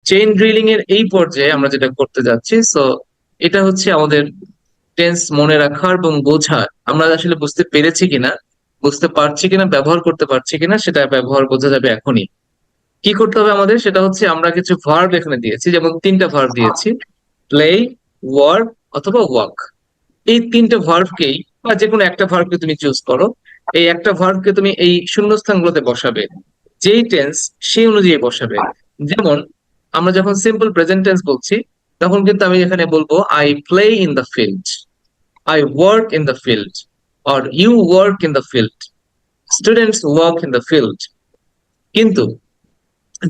Chain drilling এর এই পর্যায়ে আমরা যেটা করতে যাচ্ছি, সো এটা হচ্ছে আমাদের টেন্স মনে রাখা এবং বোঝা। আমরা আসলে বুঝতে পেরেছি কিনা, বুঝতে পারছি কিনা, ব্যবহার করতে পারছি কিনা, সেটা ব্যবহার বোঝা যাবে এখনই। কি করতে হবে আমাদের, সেটা হচ্ছে আমরা কিছু ভার্ব এখানে দিয়েছি, যেমন তিনটা ভার্ব দিয়েছি, প্লে, ওয়ার্ক অথবা ওয়াক। এই তিনটা ভার্বকেই, বা যে কোনো একটা ভার্বকে তুমি চুজ করো, এই একটা ভার্বকে তুমি এই শূন্যস্থানগুলোতে বসাবে, যেই টেন্স সেই অনুযায়ী বসাবে। যেমন আমরা যখন সিম্পল প্রেজেন্ট টেন্স বলছি, তখন কিন্তু আমি এখানে বলবো I play in the field, I work in the field, or you work in the field, students work in the field. কিন্তু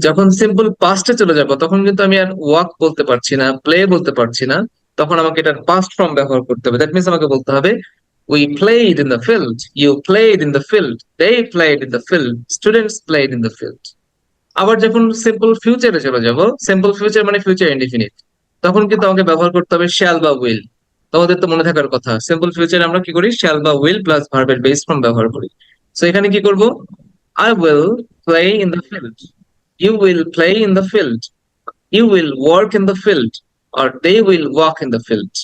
যখন সিম্পল পাস্টে চলে যাব, তখন কিন্তু আমি আর ওয়াক বলতে পারছি না, প্লে বলতে পারছি না। তখন আমাকে এটার পাস্ট ফর্ম ব্যবহার করতে হবে। দ্যাট মিনস আমাকে বলতে হবে we played in the field, you played in the field, they played in the field, students played in the field. আবার যখন সিম্পল ফিউচারে চলে যাব, সিম্পল ফিউচার মানে ফিউচার ইনডিফিনিট, তখন কিন্তু আমাকে ব্যবহার করতে হবে শ্যাল বা উইল। তোমাদের তো মনে থাকার কথা, সিম্পল ফিউচারে আমরা কি করি, শ্যাল বা উইল প্লাস ভার্বের বেস ফর্ম ব্যবহার করি। সো এখানে কি করব, I will play in the field, you will play in the field, you will work in the field, or they will walk in the field।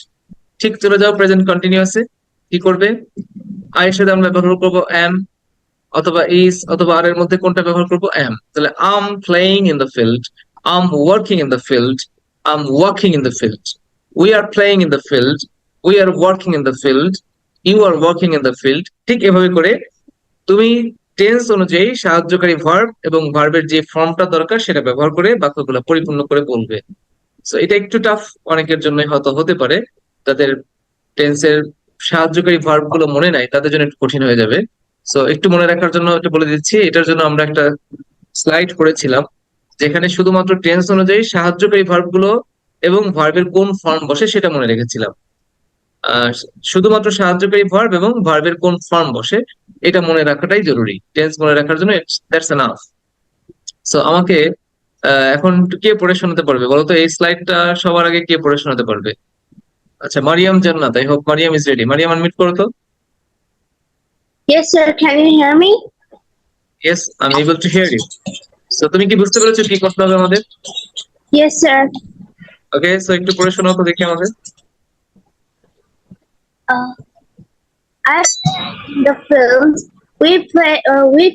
ঠিক চলে যাও প্রেজেন্ট কন্টিনিউয়াসে। কি করবে, আই এর সাথে আমরা ব্যবহার করবো am, অথবা is, অথবা আর এর মধ্যে কোনটা ব্যবহার করবো, am। তাহলে I'm playing in the field, I'm working in the field, I'm walking in the field, we are playing in the field, we are working in the field, you are working in the field। ঠিক এভাবে করে তুমি tense অনুযায়ী সাহায্যকারী verb এবং ভার্বের যে ফর্মটা দরকার সেটা ব্যবহার করে বাক্যগুলো পরিপূর্ণ করে বলবে। তো এটা একটু টাফ অনেকের জন্য হয়তো হতে পারে, তাদের টেন্সের সাহায্যকারী ভার্ব গুলো মনে নাই, তাদের জন্য একটু কঠিন হয়ে যাবে। সো একটু মনে রাখার জন্য একটু বলে দিচ্ছি, এটার জন্য আমরা একটা স্লাইড করেছিলাম, যেখানে শুধুমাত্র টেন্স অনুযায়ী সাহায্যকারী ভার্ব গুলো এবং ভার্বের কোন ফর্ম বসে সেটা মনে রেখেছিলাম। আহ শুধুমাত্র সাহায্যকারী ভার্ব এবং ভার্বের কোন ফর্ম বসে এটা মনে রাখাটাই জরুরি টেন্স মনে রাখার জন্য, দ্যাটস এনাফ। সো আমাকে এখন একটু কে পড়ে শোনাতে পারবে বলো তো, এই স্লাইডটা সবার আগে কে পড়ে শোনাতে পারবে? আচ্ছা, Mariam Jannat, I hope Mariam is ready. Mariam unmute করো তো। Yes, sir. Can you hear me? Yes, I am able to hear you. So তুমি কি বুঝতে পেরেছো কি করতে হবে আমাদের? Yes, sir. ওকে, সো একটু পড়ে শোনাও তো দেখি আমাদের। Uh, I in the field. We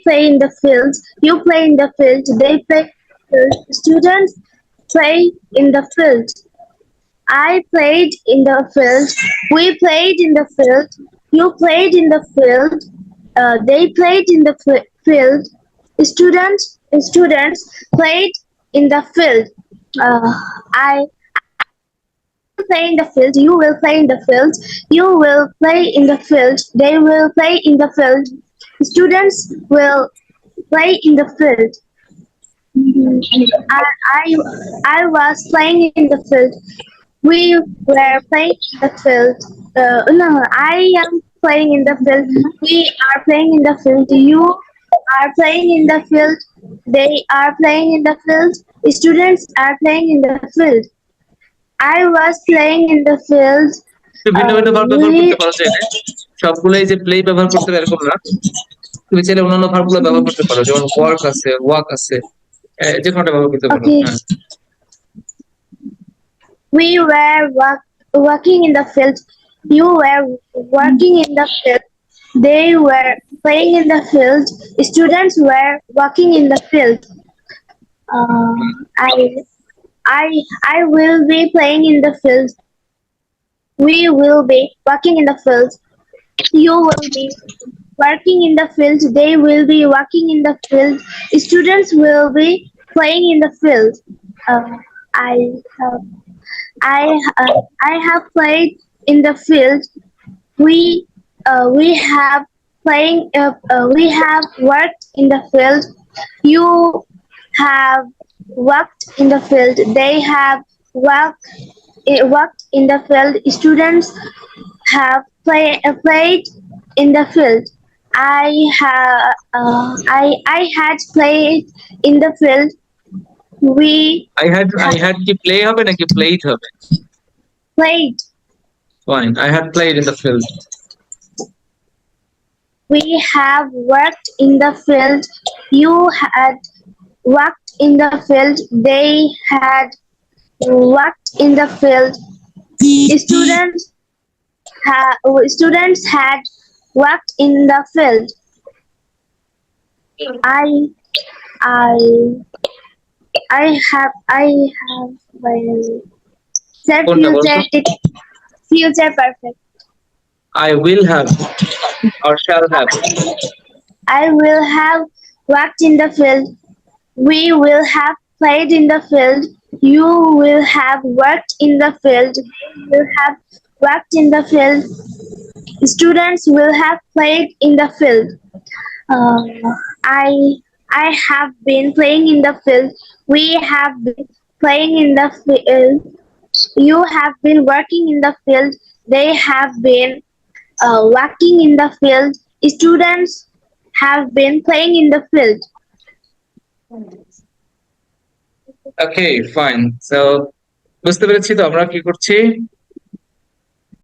play in the field. You play in the field. They play. Students play in the field. I played in the field. We played in the field. You played in the field. They played in the field. Students played in the field. I play in the field. You will play in the field. You will play in the field. They will play in the field. Students will play in the field. I, I, I was playing in the field. We were playing in the field. No, I am playing in the field. We are playing in the field. You are playing in the field. They are playing in the field. Students are playing in the field. I was playing in the field. একটু ভিন্ন ভিন্ন verb ব্যবহার করতে পারো চাইলে, সবগুলোই যে play ব্যবহার করতে হবে এরকম না। তুমি চাইলে অন্যান্য ভার্ব গুলো ব্যবহার করতে পারো, যেমন ওয়ার্ক আছে, ওয়াক আছে, যে কোনটা ব্যবহার করতে পারো। Okay. হ্যাঁ, We were working in the field. You were working in the field. They were playing in the field. Students were working in the field. Uh, I, I will be playing in the field. We will be working in the field. You will be working in the field. They will be working in the field. Students will be playing in the field. I have I have played in the field. We have we have worked in the field. You have worked in the field. They have worked in the field. Students have played in the field. I had played in the field. We I had কি play হবে নাকি played হবে? played. Fine, I had played in the field. We have worked in the field. You had worked in the field. They had worked in the field. Students had worked in the field. I I I have said কোনটা বলতো? future perfect. I will have or shall have. I will have worked in the field. We will have played in the field. You will have worked in the field. They will have worked in the field. Students will have played in the field. Uh, I I have been playing in the field. We have been playing in the field. You have been working in the field. They have been working in the field. Students have been playing in the field. Okay fine. So বুঝতে পেরেছি তো আমরা কি করছি।